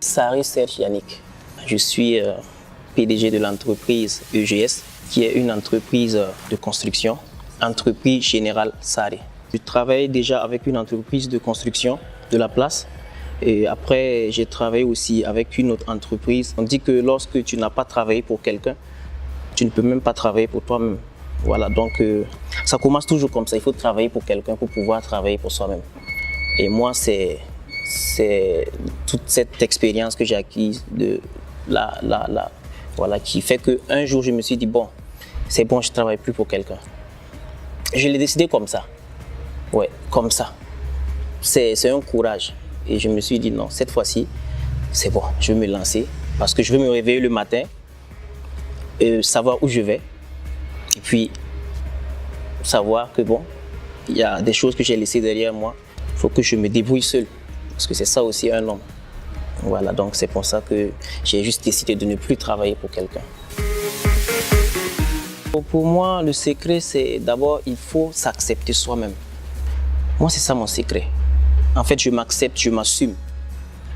Sarri Serge Yannick. Je suis PDG de l'entreprise EGS, qui est une entreprise de construction, entreprise générale Sarri. Je travaille déjà avec une entreprise de construction de la place. Et après, j'ai travaillé aussi avec une autre entreprise. On dit que lorsque tu n'as pas travaillé pour quelqu'un, tu ne peux même pas travailler pour toi-même. Voilà, donc ça commence toujours comme ça. Il faut travailler pour quelqu'un pour pouvoir travailler pour soi-même. Et moi, c'est toute cette expérience que j'ai acquise voilà, qui fait qu'un jour, je me suis dit, bon, c'est bon, je ne travaille plus pour quelqu'un. Je l'ai décidé comme ça. Ouais, comme ça. C'est un courage. Et je me suis dit, non, cette fois-ci, c'est bon, je vais me lancer. Parce que je veux me réveiller le matin, savoir où je vais. Et puis, savoir que bon, il y a des choses que j'ai laissées derrière moi. Il faut que je me débrouille seul. Parce que c'est ça aussi un homme. Voilà, donc c'est pour ça que j'ai juste décidé de ne plus travailler pour quelqu'un. Pour moi, le secret, c'est d'abord, il faut s'accepter soi-même. Moi, c'est ça mon secret. En fait, je m'accepte, je m'assume.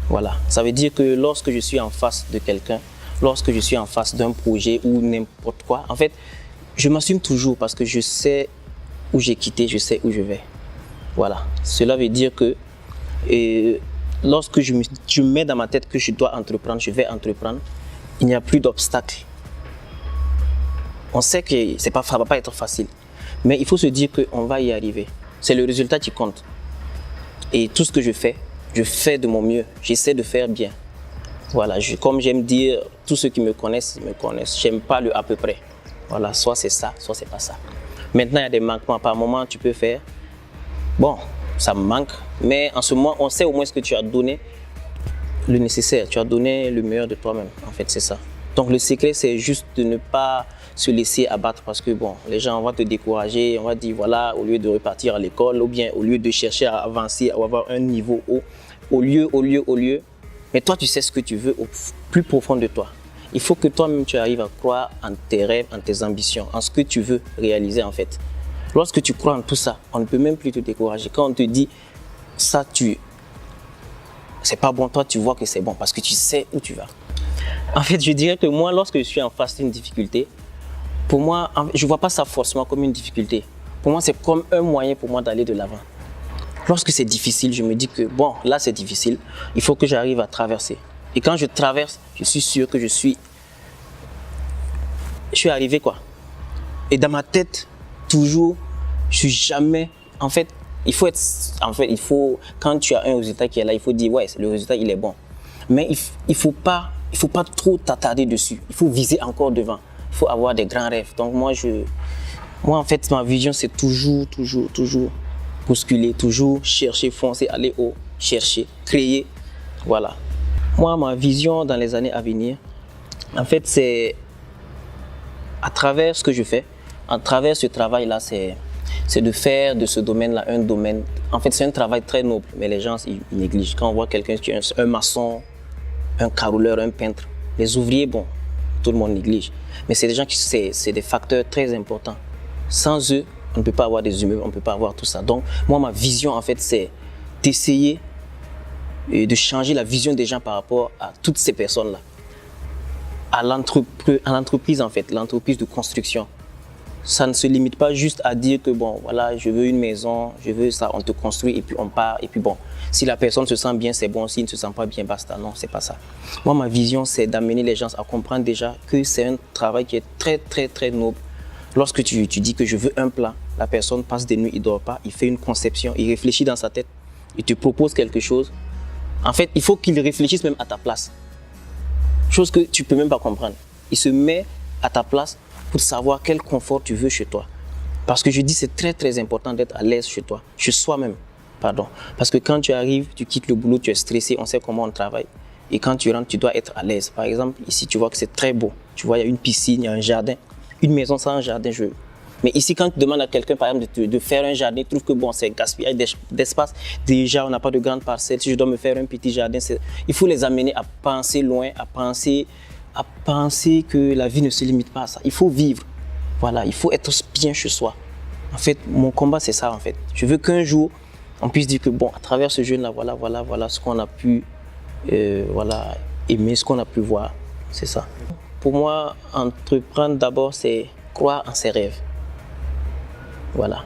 Voilà, ça veut dire que lorsque je suis en face de quelqu'un, lorsque je suis en face d'un projet ou n'importe quoi, en fait, je m'assume toujours parce que je sais où j'ai quitté, je sais où je vais. Voilà, cela veut dire que lorsque je me mets dans ma tête que je dois entreprendre, je vais entreprendre, il n'y a plus d'obstacles. On sait que ça ne va pas être facile, mais il faut se dire qu'on va y arriver. C'est le résultat qui compte. Et tout ce que je fais de mon mieux. J'essaie de faire bien. Voilà, comme j'aime dire, tous ceux qui me connaissent, me connaissent. J'aime pas le à peu près. Voilà, soit c'est ça, soit c'est pas ça. Maintenant, il y a des manquements. Par moment, tu peux faire. Bon, ça me manque. Mais en ce moment, on sait au moins ce que tu as donné le nécessaire. Tu as donné le meilleur de toi-même. En fait, c'est ça. Donc, le secret, c'est juste de ne pas se laisser abattre parce que bon, les gens vont te décourager. On va dire, voilà, au lieu de repartir à l'école ou bien au lieu de chercher à avancer, à avoir un niveau haut, au lieu. Mais toi, tu sais ce que tu veux au plus profond de toi. Il faut que toi-même, tu arrives à croire en tes rêves, en tes ambitions, en ce que tu veux réaliser en fait. Lorsque tu crois en tout ça, on ne peut même plus te décourager. Quand on te dit, ça, c'est pas bon, toi, tu vois que c'est bon parce que tu sais où tu vas. En fait, je dirais que moi, lorsque je suis en face d'une difficulté, pour moi, je ne vois pas ça forcément comme une difficulté. Pour moi, c'est comme un moyen pour moi d'aller de l'avant. Lorsque c'est difficile, je me dis que bon, là c'est difficile, il faut que j'arrive à traverser. Et quand je traverse, je suis sûr que je suis arrivé quoi. Et dans ma tête, toujours, je suis jamais. En fait, quand tu as un résultat qui est là, il faut dire ouais, le résultat il est bon. Mais il faut pas trop t'attarder dessus. Il faut viser encore devant. Il faut avoir des grands rêves. Donc moi en fait, ma vision c'est toujours bousculer, toujours chercher, foncer, aller haut, chercher, créer. Voilà. Moi, ma vision dans les années à venir, en fait, c'est à travers ce que je fais, à travers ce travail-là, c'est de faire de ce domaine-là un domaine. En fait, c'est un travail très noble, mais les gens ils négligent. Quand on voit quelqu'un qui est un maçon, un caroleur, un peintre, les ouvriers, bon, tout le monde néglige. Mais c'est des gens c'est des facteurs très importants. Sans eux, on ne peut pas avoir des immeubles, on ne peut pas avoir tout ça. Donc, moi, ma vision, en fait, c'est d'essayer de changer la vision des gens par rapport à toutes ces personnes-là. À l'entreprise, en fait, l'entreprise de construction. Ça ne se limite pas juste à dire que, bon, voilà, je veux une maison, je veux ça, on te construit et puis on part. Et puis, bon, si la personne se sent bien, c'est bon. S'il ne se sent pas bien, basta. Non, c'est pas ça. Moi, ma vision, c'est d'amener les gens à comprendre déjà que c'est un travail qui est très noble. Lorsque tu dis que je veux un plan, la personne passe des nuits, il ne dort pas, il fait une conception, il réfléchit dans sa tête, il te propose quelque chose. En fait, il faut qu'il réfléchisse même à ta place. Chose que tu ne peux même pas comprendre. Il se met à ta place pour savoir quel confort tu veux chez toi. Parce que je dis c'est très important d'être à l'aise chez toi, chez soi-même. Pardon. Parce que quand tu arrives, tu quittes le boulot, tu es stressé, on sait comment on travaille. Et quand tu rentres, tu dois être à l'aise. Par exemple, ici, tu vois que c'est très beau. Tu vois, il y a une piscine, il y a un jardin. Une maison sans un jardin, Mais ici, quand tu demandes à quelqu'un, par exemple, de faire un jardin, tu trouves que bon, c'est gaspillage d'espace. Déjà, on n'a pas de grande parcelle. Si je dois me faire un petit jardin, il faut les amener à penser loin, à penser que la vie ne se limite pas à ça. Il faut vivre. Voilà, il faut être bien chez soi. En fait, mon combat, c'est ça, en fait. Je veux qu'un jour, on puisse dire que bon, à travers ce jeune-là, voilà ce qu'on a pu voilà, aimer ce qu'on a pu voir, c'est ça. Pour moi, entreprendre d'abord, c'est croire en ses rêves. Voilà.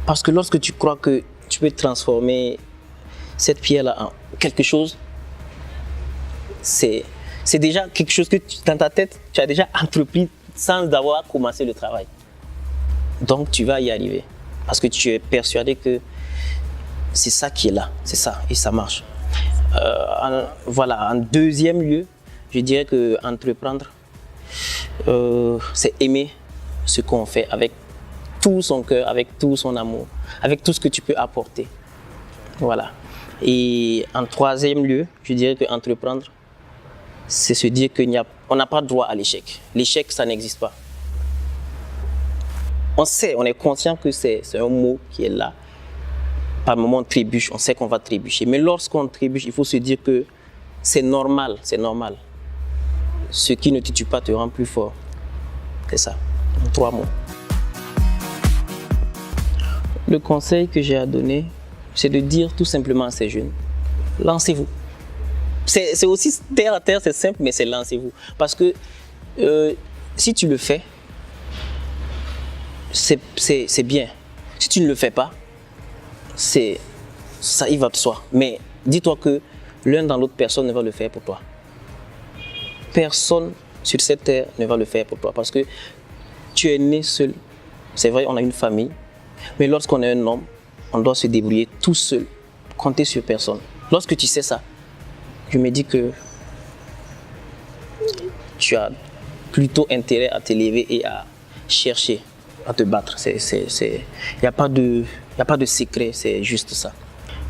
Parce que lorsque tu crois que tu peux transformer cette pierre-là en quelque chose, c'est déjà quelque chose que dans ta tête, tu as déjà entrepris sans avoir commencé le travail. Donc tu vas y arriver. Parce que tu es persuadé que c'est ça qui est là, c'est ça, et ça marche. Voilà, en deuxième lieu, je dirais que entreprendre, c'est aimer ce qu'on fait avec tout son cœur, avec tout son amour, avec tout ce que tu peux apporter. Voilà. Et en troisième lieu, je dirais que entreprendre, c'est se dire qu'on n'a pas droit à l'échec. L'échec, ça n'existe pas. On sait, on est conscient que c'est un mot qui est là. Par moment, on trébuche, on sait qu'on va trébucher. Mais lorsqu'on trébuche, il faut se dire que c'est normal, c'est normal. Ce qui ne te tue pas te rend plus fort. C'est ça, 3 mots. Le conseil que j'ai à donner, c'est de dire tout simplement à ces jeunes, lancez-vous. C'est aussi terre à terre, c'est simple, mais c'est lancez-vous. Parce que si tu le fais, c'est bien. Si tu ne le fais pas, ça y va de soi. Mais dis-toi que l'un dans l'autre, personne ne va le faire pour toi. Personne sur cette terre ne va le faire pour toi parce que tu es né seul. C'est vrai, on a une famille, mais lorsqu'on est un homme, on doit se débrouiller tout seul, compter sur personne. Lorsque tu sais ça, je me dis que tu as plutôt intérêt à t'élever et à chercher à te battre. Il n'y a pas de secret, c'est juste ça.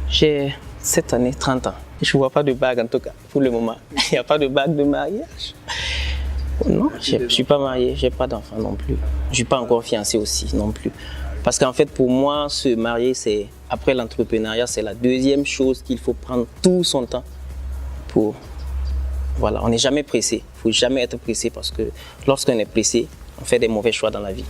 J'ai cette année 30 ans. Je ne vois pas de bague en tout cas, pour le moment. Il n'y a pas de bague de mariage. Non, je ne suis pas marié, je n'ai pas d'enfant non plus. Je ne suis pas encore fiancé aussi non plus. Parce qu'en fait, pour moi, se marier, après l'entrepreneuriat, c'est la deuxième chose qu'il faut prendre tout son temps pour... Voilà, on n'est jamais pressé. Il ne faut jamais être pressé parce que lorsqu'on est pressé, on fait des mauvais choix dans la vie.